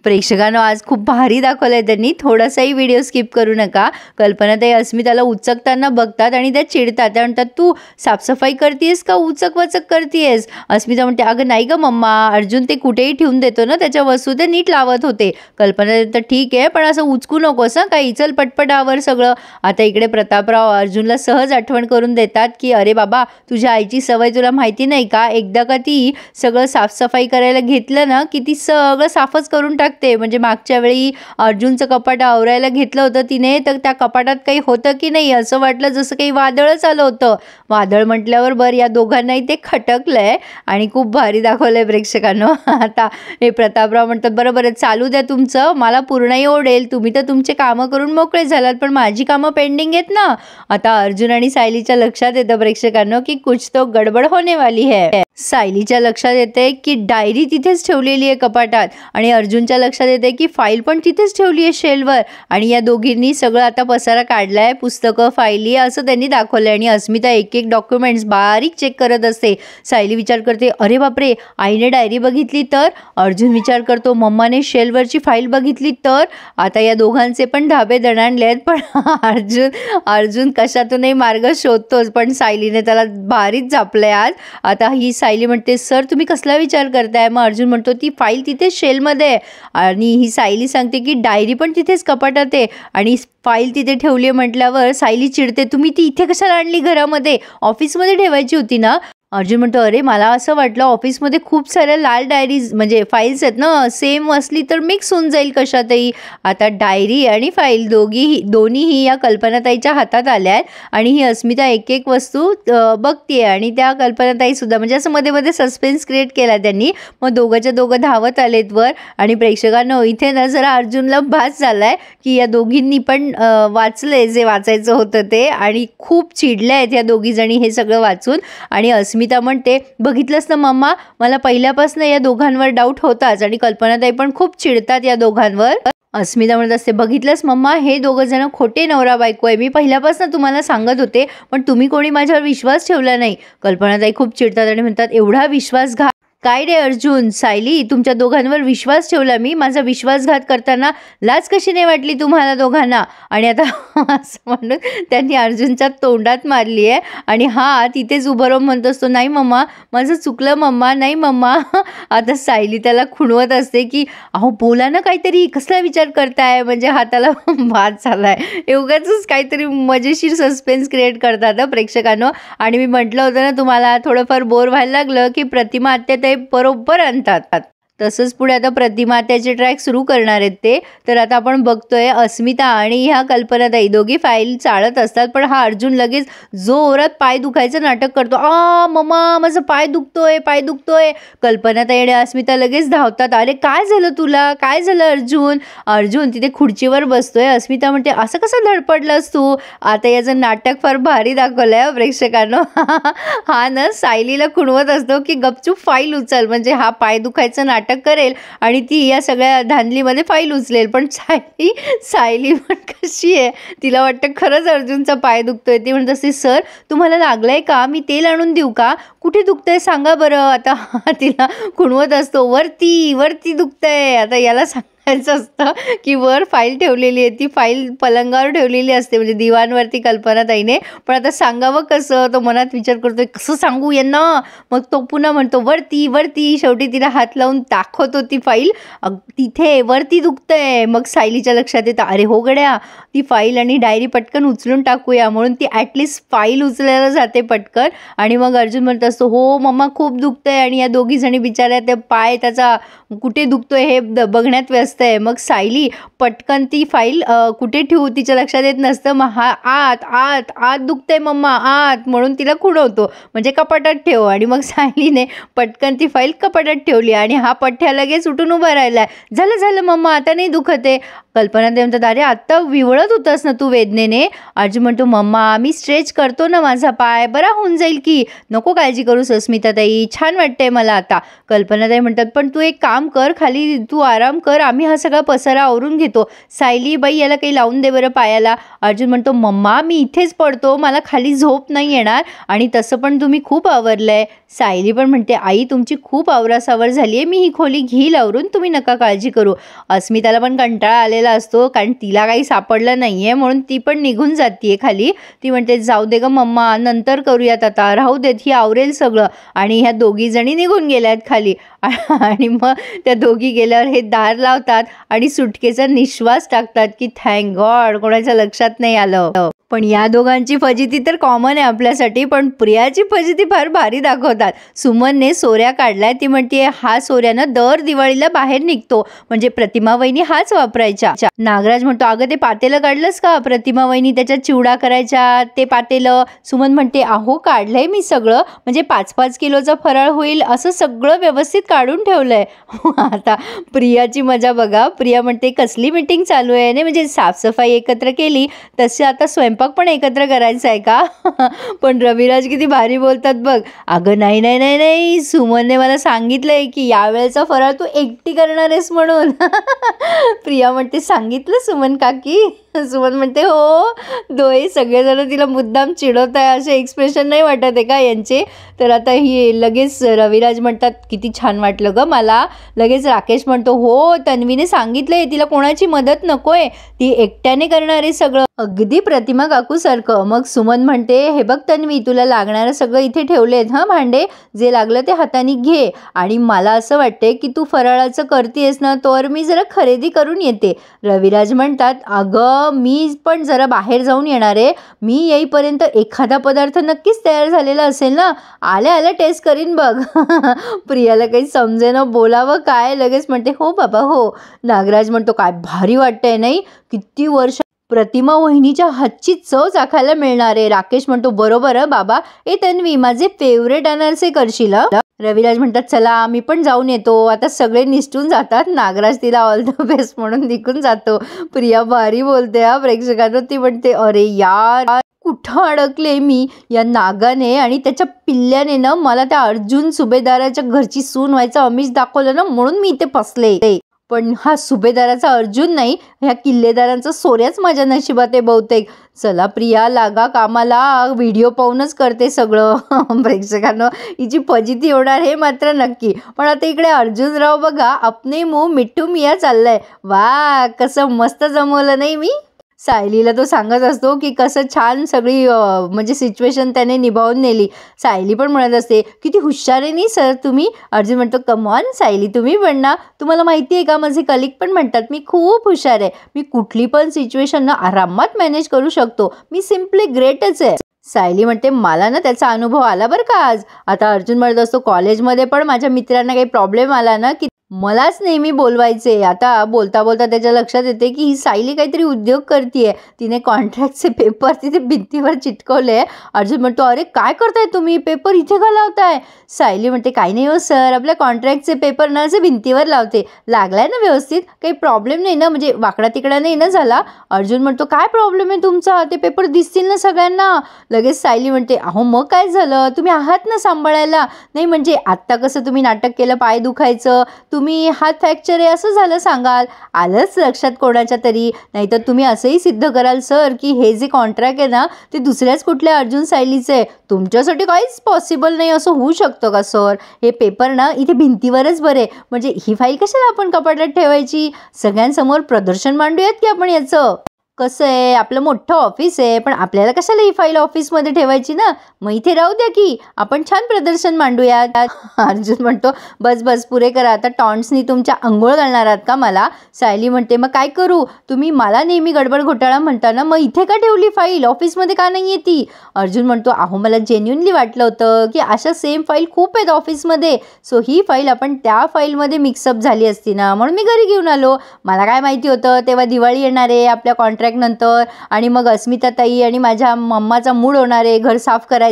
प्रेक्षकांनो आज खूप भारी दाखवलंय त्यांनी, थोडासाही व्हिडिओ स्किप करू नका। कल्पनाताई अस्मिताला उचकताना बघतात आणि त्या चिडतात, त्या म्हणतात तू साफसफाई करतेस का उचक वचक करतेस? अस्मिता म्हणते अगं नाही ग मम्मा, अर्जुन ते कुठेही ठेवून देतो ना त्याच्या वस्तू, ते नीट लावत होते। कल्पना तर ठीक आहे पण असं उचकू नकोस हं काही, चल पटपट आवर सगळं। आता इकडे प्रतापराव अर्जुनला सहज आठवण करून देतात की अरे बाबा तुझ्या आईची सवय तुला माहिती नाही का, एकदा का ती सगळं साफसफाई करायला घेतलं ना की ती सगळं साफच करून टाकते। म्हणजे मागच्या वेळी अर्जुनचं कपाट आवरायला घेतलं होतं तिने, तर त्या कपाटात काही होतं की नाही असं वाटलं जसं काही वादळच आलं होतं। वादळ म्हटल्यावर बरं या दोघांनाही ते खटकलंय आणि खूप भारी दाखवलंय प्रेक्षकांनो। आता हे प्रतापराव म्हणतात बरोबर चालू द्या तुमचं, मला पूर्णही ओढेल, तुम्ही तर तुमचे कामं करून मोकळे झालात पण माझी कामं पेंडिंग आहेत ना। आता अर्जुन आणि सायलीच्या लक्षात येतं प्रेक्षकांनो की कुछ तो गडबड होने वाली है। सायलीच्या लक्षात येते की डायरी तिथेच ठेवलेली आहे कपाटात आणि अर्जुनच्या लक्षात येते की फाईल पण तिथेच ठेवली आहे शेल्फवर आणि या दोघींनी सगळं आता पसारा काढलाय, पुस्तकं फाईली असं त्यांनी दाखवलंय आणि अस्मिता एक एक डॉक्युमेंट्स बारीक चेक करत असते। सायली विचार करते अरे बापरे आईने डायरी बघितली तर, अर्जुन विचार करतो मम्माने शेल्फवरची फाईल बघितली तर। आता या दोघांचे पण धाबे दणाणले आहेत पण अर्जुन कशातूनही मार्ग शोधतोच, पण सायलीने त्याला भारीच झापलंय आज। आता ही सायली म्हणते सर तुम्ही कसला विचार करताय? मग अर्जुन म्हणतो ती फाईल तिथेच शेलमध्ये आहे आणि ही सायली सांगते की डायरी पण तिथेच कपाटात आहे आणि फाईल तिथे ठेवली आहे म्हटल्यावर सायली चिडते तुम्ही ती इथे कशाला आणली घरामध्ये, ऑफिसमध्ये ठेवायची होती ना। अर्जुन म्हणतो अरे मला असं वाटलं ऑफिसमध्ये खूप साऱ्या लाल डायरीज म्हणजे फाईल्स आहेत ना, सेम असली तर मिक्स होऊन जाईल कशातही। आता डायरी आणि फाईल दोन्हीही या कल्पनाताईच्या हातात आल्या आहेत आणि ही अस्मिता एक एक वस्तू बघतीये आणि त्या कल्पनाताई सुद्धा म्हणजे असं मध्ये मध्ये सस्पेन्स क्रिएट केला त्यांनी। मग दोघंच्या दोघं धावत आलेत वर आणि प्रेक्षकांनो इथे ना जरा अर्जुनला भास झालाय की या दोघींनी पण वाचलंय जे वाचायचं होतं ते आणि खूप चिडल्या आहेत या दोघी जणी हे सगळं वाचून। आणि अस्मिता म्हणते बघितलंस ना मम्मा, मला पहिल्यापासून या दोघांवर डाऊट होताच आणि कल्पनाताई पण खूप चिडतात या दोघांवर। अस्मिता म्हणत असते बघितलंस मम्मा हे दोघं जण खोटे नवरा बायको आहे, मी पहिल्यापासून तुम्हाला सांगत होते पण तुम्ही कोणी माझ्यावर विश्वास ठेवला नाही। कल्पनाताई खूप चिडतात आणि म्हणतात एवढा विश्वासघात काय रे अर्जुन, सायली तुमच्या दोघांवर विश्वास ठेवला मी, माझा विश्वासघात करताना लाज कशी नाही वाटली तुम्हाला दोघांना? आणि आता असं म्हणून त्यांनी अर्जुनच्या तोंडात मारली आहे आणि हा तिथेच उभं राहून म्हणत असतो नाही मम्मा माझं चुकलं मम्मा, नाही मम्मा। आता सायली त्याला खुणवत असते की अहो बोला ना काहीतरी, कसला विचार करताय, म्हणजे हाताला भात झालाय। एवढंच काहीतरी मजेशीर सस्पेन्स क्रिएट करतात प्रेक्षकांनो। आणि मी म्हटलं होतं ना तुम्हाला थोडंफार बोर व्हायला लागलं की प्रतिमा आत्या ते बरोबर आणतात। तसंच पुढे आता प्रतिमा त्याचे ट्रॅक सुरू करणार आहेत ते, तर आता आपण बघतोय अस्मिता आणि ह्या कल्पनाताई दोघी फाईल चाळत असतात पण हा अर्जुन लगेच जोरात पाय दुखायचं नाटक करतो, मम्मा माझं पाय दुखतोय पाय दुखतोय। कल्पनाताई आणि अस्मिता लगेच धावतात, अरे काय झालं तुला, काय झालं अर्जुन? अर्जुन तिथे खुर्चीवर बसतोय, अस्मिता म्हणते असं कसं धडपडलंस तू? आता याचं नाटक फार भारी दाखवलंय प्रेक्षकांनो। हा ना सायलीला खुणवत असतो की गपचूप फाईल उचल, म्हणजे हा पाय दुखायचं नाटक करेल आणि ती या सगळ्या धांदलीमध्ये फाईल उचलेल। पण सायली पण कशी आहे, तिला वाटतं खरंच अर्जुनचा पाय दुखतोय। ती म्हणत असते सर तुम्हाला लागलंय का, मी तेल आणून देऊ का, कुठे दुखतंय सांगा बरं। आता तिला खुणवत असतो वरती वरती दुखतंय। आता याला सांगायचं असतं की वर फाईल ठेवलेली आहे, ती फाईल पलंगावर ठेवलेली असते म्हणजे दिवाणवरती कल्पनाताईने, पण आता सांगावं कसं, तो मनात विचार करतोय कसं सांगू यांना। मग तो पुन्हा म्हणतो वरती वरती, शेवटी तिला हात लावून दाखवतो ती फाईल तिथे वरती दुखतंय। मग सायलीच्या लक्षात येतं अरे हो गड्या ती फाईल आणि डायरी पटकन उचलून टाकूया, म्हणून ती ॲटलिस्ट फाईल उचलायला जाते पटकन। आणि मग अर्जुन म्हणत असतो हो मम्मा खूप दुखतंय आणि या दोघी जणी बिचाऱ्या ते पाय त्याचा कुठे दुखतोय हे बघण्यात व्यस्त आहे। मग सायली पटकन ती फाईल कुठे ठेवू तिच्या लक्षात येत नसतं, मग हा आत आत आत दुखतंय मम्मा आत, म्हणून तिला खुणवतो म्हणजे कपाटात ठेव। आणि मग सायलीने पटकन ती फाईल कपाटात ठेवली आणि हा पठ्ठ्या लगेच उठून उभा राहिलाय, झालं झालं मम्मा आता नाही दुखत आहे। कल्पनाताई म्हणतात अरे आत्ता विवळत होतास ना तू वेदनेने। अर्जुन म्हणतो मम्मा मी स्ट्रेच करतो ना माझा पाय, बरा होऊन जाईल की, नको काळजी करूस अस्मिताताई, छान वाटतंय मला आता। कल्पनाताई म्हणतात पण तू एक काम कर, खाली तू आराम कर, आम्ही मी हा सगळा पसारा आवरून घेतो. सायली, बाई याला काही लावून दे बरं पायाला. अर्जुन म्हणतो, मम्मा मी इथेच पडतो, मला खाली झोप नाही येणार आणि तसं पण तुम्ही खूप आवरलंय. सायली पण म्हणते, आई तुमची खूप आवरासावर झाली आहे, मी ही खोली घेईल आवरून, तुम्ही नका काळजी करू. अस्मिताला पण कंटाळा आलेला असतो कारण तिला काही सापडलं नाही आहे म्हणून ती पण निघून जाते खाली. ती म्हणते, जाऊ दे ग मम्मा, नंतर करूयात, आता राहू देत, ही आवरेल सगळं. आणि ह्या दोघी जणी निघून गेल्यात खाली. आणि मग त्या दोघी गेल्यावर हे दार लावतात आणि सुटकेचा निश्वास टाकतात की थँक गॉड कोणाच्या लक्षात नाही आलं. पण या दोघांची फजिती तर कॉमन आहे आपल्यासाठी, पण प्रियाची फजिती फार भारी दाखवतात. सुमनने सोऱ्या काढलाय, ती म्हणते हा सोऱ्यानं दर दिवाळीला बाहेर निघतो, म्हणजे प्रतिमा वहिनी हाच वापरायच्या. नागराज म्हणतो, अगं ते पातेलं काढलंस का? प्रतिमा वहिनी त्याच्यात चिवडा करायच्या, ते पातेलं. सुमन म्हणते, अहो काढलंय मी सगळं, म्हणजे 5-5 किलोचा फराळ होईल असं सगळं व्यवस्थित काढून ठेवलंय. आता प्रियाची मजा बघा. प्रिया म्हणते, कसली मीटिंग चालू आहे नाही, म्हणजे साफसफाई एकत्र केली तसे आता स्वयंपाक पण एकत्र करायचा आहे का? पण रविराज किती भारी बोलतात बघ. अगं नाही नाही नाही नाही, सुमनने मला सांगितलंय की यावेळेचा फराळ तू एकटी करणार आहेस म्हणून. प्रिया म्हणते, सांगितलं सुमन काकी? सुमन म्हणते, हो. दोघे सगळेजण तिला मुद्दाम चिडवत आहे असे एक्सप्रेशन नाही वाटत आहे का यांचे? तर आता ही लगेच रविराज म्हणतात, किती छान वाटलं ग मला. लगेच राकेश म्हणतो, हो तन्वीने सांगितलंय तिला कोणाची मदत नकोय, ती एकट्याने करणार आहे सगळं, अगदी प्रतिमा काकू सारखं. मग सुमन म्हणते, हे बघ तन्वी, तुला लागणारं सगळं इथे ठेवलेत हां भांडे, जे लागलं ते हाताने घे. आणि मला असं वाटते की तू फराळाचं करतेस ना, तर मी जरा खरेदी करून येते. रविराज म्हणतात, अगं मी पण जरा बाहेर जाऊन येणार आहे, मी येईपर्यंत एखादा पदार्थ नक्कीच तयार झालेला असेल ना, आल्या आल्या टेस्ट करीन बघ. प्रियाला काही समजेना बोलावं काय, लगेच म्हणते, हो बाबा हो. नागराज म्हणतो, काय भारी वाटतंय नाही, किती वर्ष प्रतिमा वहिनीच्या हातची चव चाखायला मिळणार आहे. राकेश म्हणतो, बरोबर बाबा. ए तन्वी, माझे फेवरेट अनारसे करशील? रविराज म्हणतात, चला मी पण जाऊन येतो. आता सगळे निसटून जातात. नागराज तिला ऑल द बेस्ट म्हणून निघून जातो. प्रिया भारी बोलते हा प्रेक्षकांना. ती म्हणते, अरे यार कुठं अडकले मी या नागाने आणि त्याच्या पिल्ल्याने ना मला त्या अर्जुन सुभेदाराच्या घरची सून व्हायचं आमिष दाखवलं ना, म्हणून मी इथे फसले. पण हा सुभेदाराचा अर्जुन नाही, ह्या किल्लेदारांचा सोऱ्याच माझ्या नशिबात आहे बहुतेक. चला प्रिया लागा कामाला, व्हिडिओ पाहूनच करते सगळं. प्रेक्षकांना हिची फजिती होणार हे मात्र नक्की. पण आता इकडे अर्जुनराव बघा, अपने मुंह मिठू मिया चाललंय. वा, कसं मस्त जमवलं नाही मी. सायलीला तो सांगत असतो की कसं छान सगळी म्हणजे सिच्युएशन त्याने निभावून नेली. सायली पण म्हणत असते, किती हुशार आहे नाही सर तुम्ही. अर्जुन म्हणतो, कम ऑन सायली, तुम्ही पण ना, तुम्हाला माहिती आहे का, माझे कलिग पण म्हणतात मी खूप हुशार आहे, मी कुठली पण सिच्युएशन ना आरामात मॅनेज करू शकतो, मी सिम्पली ग्रेटच आहे. सायली म्हणते, मला ना त्याचा अनुभव आला बरं का आज. आता अर्जुन म्हणत असतो, कॉलेजमध्ये पण माझ्या मित्रांना काही प्रॉब्लेम आला ना की मलाच नेहमी बोलवायचे. आता बोलता बोलता त्याच्या लक्षात येते की ही सायली काहीतरी उद्योग करते, तिने कॉन्ट्रॅक्टचे पेपर तिथे भिंतीवर चिटकवले. अर्जुन म्हणतो, अरे काय करताय तुम्ही, पेपर इथे का लावताय? सायली म्हणते, काही नाही हो सर, आपल्या कॉन्ट्रॅक्टचे पेपर ना असे भिंतीवर लावते, लागलाय ना व्यवस्थित, काही प्रॉब्लेम नाही ना, म्हणजे वाकडा तिकडा नाही ना झाला. अर्जुन म्हणतो, काय प्रॉब्लेम आहे तुमचा, ते पेपर दिसतील ना सगळ्यांना. लगेच सायली म्हणते, अहो मग काय झालं, तुम्ही आहात ना सांभाळायला. नाही म्हणजे आत्ता कसं तुम्ही नाटक केलं, पाय दुखायचं, तुम्ही हात फ्रॅक्चर आहे असं झालं सांगाल, आलंच लक्षात कोणाच्या तरी. नाहीतर तुम्ही असंही सिद्ध कराल सर की हे जे कॉन्ट्रॅक्ट आहे ना ते दुसऱ्याच कुठल्या अर्जुन सायलीचे आहे, तुमच्यासाठी काहीच पॉसिबल नाही असं होऊ शकतं का सर? हे पेपर ना इथे भिंतीवरच बरे, म्हणजे ही फाईल कशाला आपण कपाटात ठेवायची, सगळ्यांसमोर प्रदर्शन मांडूयात की आपण याचं. कसं आहे, आपलं मोठं ऑफिस आहे, पण आपल्याला कशाला ही फाईल ऑफिसमध्ये ठेवायची ना, मग इथे राहू द्या की आपण छान प्रदर्शन मांडूयात. अर्जुन म्हणतो, बस बस पुरे करा, आता टॉन्ट्सनी तुमच्या अंघोळ घालणार आहात का मला? सायली म्हणते, मग काय करू, तुम्ही मला नेहमी गडबड घोटाळा म्हणता ना, मग इथे का ठेवली फाईल, ऑफिसमध्ये का नाही आहे ती? अर्जुन म्हणतो, अहो मला जेन्युनली वाटलं होतं की अशा सेम फाईल खूप आहेत ऑफिसमध्ये, सो ही फाईल आपण त्या फाईलमध्ये मिक्सअप झाली असती ना, म्हणून मी घरी घेऊन आलो. मला काय माहिती होतं तेव्हा दिवाळी येणार आहे आपल्या कॉन्ट्रॅक्ट नंतर, आणि मग अस्मिता ताई आणि माझ्या मम्माचा मूड होणार आहे घर साफ करायचा.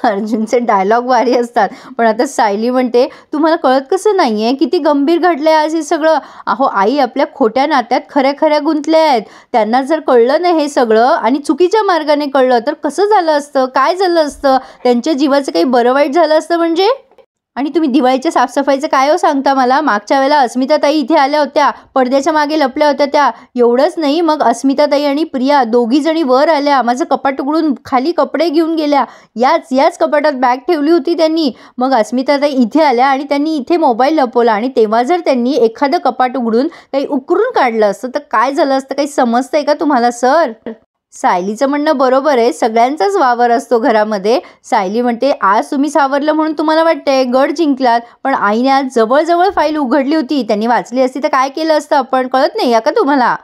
अर्जुनचे डायलॉग भारी असतात. पण आता सायली म्हणते, तुम्हाला कळत कसं नाहीये किती गंभीर घडलंय आज हे सगळं. अहो आई आपल्या खोट्या नात्यात खऱ्या खऱ्या गुंतल्या आहेत, त्यांना जर कळलं नाही हे सगळं आणि चुकीच्या मार्गाने कळलं तर कसं झालं असतं, काय झालं असतं, त्यांच्या जीवाचं काही बरं वाईट झालं असतं म्हणजे. आणि तुम्ही दिवाळीच्या साफसफाईचं काय हो सांगता मला? मागच्या वेळेला अस्मिताताई इथे आल्या होत्या, पडद्याच्या मागे लपल्या होत्या त्या. एवढंच नाही, मग अस्मिताताई आणि प्रिया दोघी जणी वर आल्या, माझं कपाट उघडून खाली कपडे घेऊन गेल्या. याच कपाटात बॅग ठेवली होती त्यांनी. मग अस्मिताताई इथे आल्या आणि त्यांनी इथे मोबाईल लपवला आणि तेव्हा जर त्यांनी एखादं कपाट उघडून काही उकरून काढलं असतं तर काय झालं असतं? काही समजतंय का तुम्हाला सर? सायलीचं म्हणणं बरोबर आहे, सगळ्यांचाच वावर असतो घरामध्ये. सायली म्हणते आज तुम्ही सावरलं म्हणून तुम्हाला वाटतंय गड जिंकलात, पण आईने आज जवळ फाईल उघडली होती, त्यांनी वाचली असती तर काय केलं असतं आपण? कळत नाही का तुम्हाला?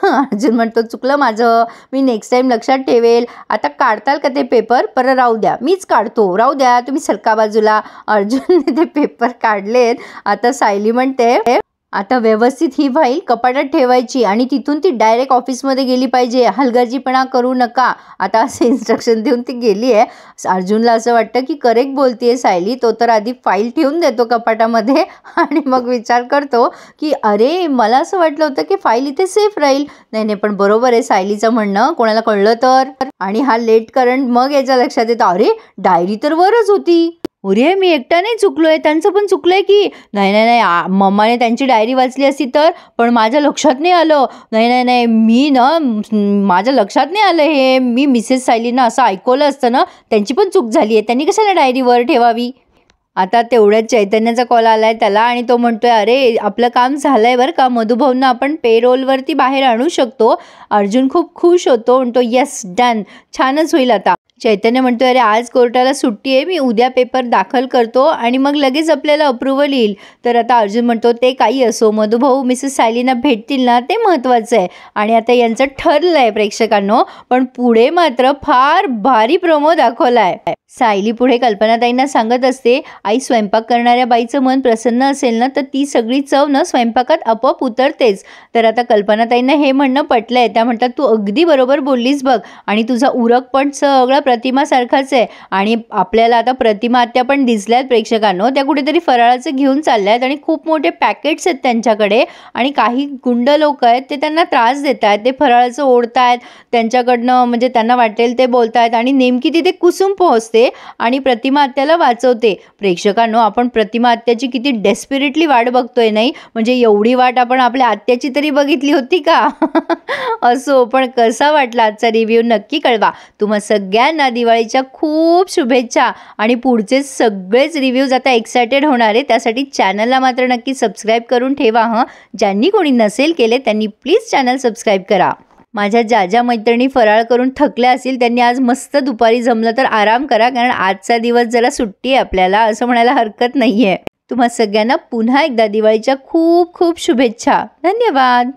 अर्जुन म्हणतो चुकलं माझं, मी नेक्स्ट टाइम लक्षात ठेवेल. आता काढताल का ते पेपर? परत राहू द्या, मीच काढतो, राहू द्या, तुम्ही सरका बाजूला. अर्जुनने ते पेपर काढलेत. आता सायली म्हणते आता व्यवस्थित ही फाईल कपाटात ठेवायची आणि तिथून ती डायरेक्ट ऑफिसमध्ये गेली पाहिजे, हलगर्जीपणा करू नका. आता असे इन्स्ट्रक्शन देऊन ती गेली आहे. अर्जुनला असं वाटतं की करेक्ट बोलतीये सायली. तो तर आधी फाईल ठेवून देतो कपाटामध्ये आणि मग विचार करतो की अरे मला असं वाटलं होतं की फाईल इथे सेफ राहील. नाही पण बरोबर आहे सायलीचं म्हणणं, कोणाला कळलं तर. आणि हा लेट करंट मग याच्या लक्षात येतं अरे डायरी तर वरच होती. अरे मी एकटा नाही चुकलोय, त्यांचं पण चुकलंय की नाही मम्माने त्यांची डायरी वाचली असती तर, पण माझ्या लक्षात नाही आलं. नाही मी ना माझ्या लक्षात नाही आलं हे. मी मिसेस सायलीनं असं ऐकवलं असतं ना, त्यांची पण चूक झाली आहे, त्यांनी कशाला डायरी वर ठेवावी. आता तेवढ्यात चैतन्याचा कॉल आलाय त्याला आणि तो म्हणतोय अरे आपलं काम झालंय बरं का, मधुभाऊंना आपण पेरोलवरती बाहेर आणू शकतो. अर्जुन खूप खुश होतो, म्हणतो येस डन, छानच होईल. आता चैतन्य म्हणतोय अरे आज कोर्टाला सुट्टी आहे, मी उद्या पेपर दाखल करतो आणि मग लगेच आपल्याला अप्रुव्हल येईल. तर आता अर्जुन म्हणतो ते काही असो, मधुभाऊ मिसेस सायलीना भेटतील ना ते महत्त्वाचं आहे. आणि आता यांचं ठरलं आहे प्रेक्षकांनो, पण पुढे मात्र फार भारी प्रोमो दाखवला आहे. सायली पुढे कल्पनाताईंना सांगत असते आई स्वयंपाक करणाऱ्या बाईचं मन प्रसन्न असेल ना तर ती सगळी चव ना स्वयंपाकात आपोआप उतरतेच. तर आता कल्पनाताईंना हे म्हणणं पटलंय. त्या म्हणतात तू अगदी बरोबर बोललीस बघ, आणि तुझा उरक पण सगळा प्रतिमासारखाच आहे. आणि आपल्याला आता प्रतिमा आत्या पण दिसल्यात प्रेक्षकांनो, त्या कुठेतरी फराळाचं घेऊन चालल्यात आणि खूप मोठे पॅकेट्स आहेत त्यांच्याकडे. आणि काही गुंड लोक आहेत ते त्यांना त्रास देत आहेत, ते फराळाचं ओढतायत त्यांच्याकडनं, म्हणजे त्यांना वाटेल ते बोलतायत आणि नेमकी तिथे कुसुम पोहोचते आणि प्रतिमा आत्याला वाचवते. प्रेक्षकांनो आपण प्रतिमा आत्याची किती डेस्पिरेटली वाट बघतोय नाही, म्हणजे एवढी वाट आपण आपल्या आत्याची तरी बघितली होती का? असो, पण कसा वाटला आजचा रिव्ह्यू नक्की कळवा. तुम्हा सगळ्यांना दिवाळीच्या खूप शुभेच्छा आणि पुढचे सगळेच रिव्ह्यूज आता एक्सायटेड होणार आहे, त्यासाठी चॅनलला मात्र नक्की सबस्क्राईब करून ठेवा. ज्यांनी कोणी नसेल केले त्यांनी प्लीज चॅनल सबस्क्राईब करा. माझ्या ज्या मैत्रिणी फराळ करून थकल्या असतील त्यांनी आज मस्त दुपारी जमलं तर आराम करा, कारण आजचा दिवस जरा सुट्टी आहे आपल्याला, असं म्हणायला हरकत नाही आहे. तुम्हा सगळ्यांना पुन्हा एकदा दिवाळीच्या खूप खूप शुभेच्छा. धन्यवाद.